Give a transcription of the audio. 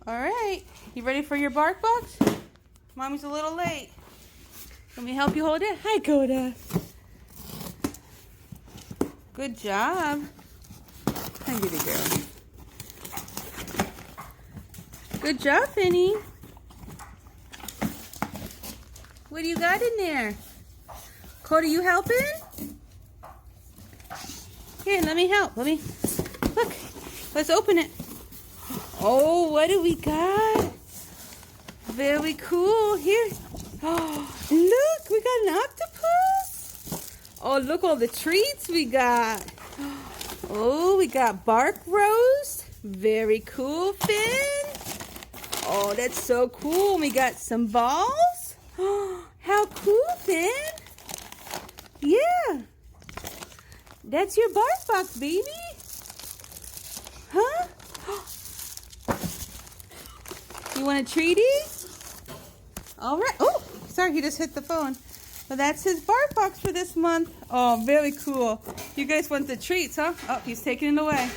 All right. You ready for your Barkbox? Mommy's a little late. Let me help you hold it. Hi, Coda. Good job. Hi, good girl. Good job, Finny. What do you got in there? Coda, you helping? Here, let me help. Look. Let's open it. Oh, what do we got? Very cool. Here. Oh, look, we got an octopus. Oh, look all the treats we got. Oh, we got bark roast. Very cool, Finn. Oh, that's so cool. We got some balls. Oh, how cool, Finn. Yeah. That's your Barkbox, baby. Huh? You want a treaty? All right. Oh, sorry, he just hit the phone. Well, that's his Barkbox for this month. Oh, very cool. You guys want the treats, huh? Oh, he's taking it away.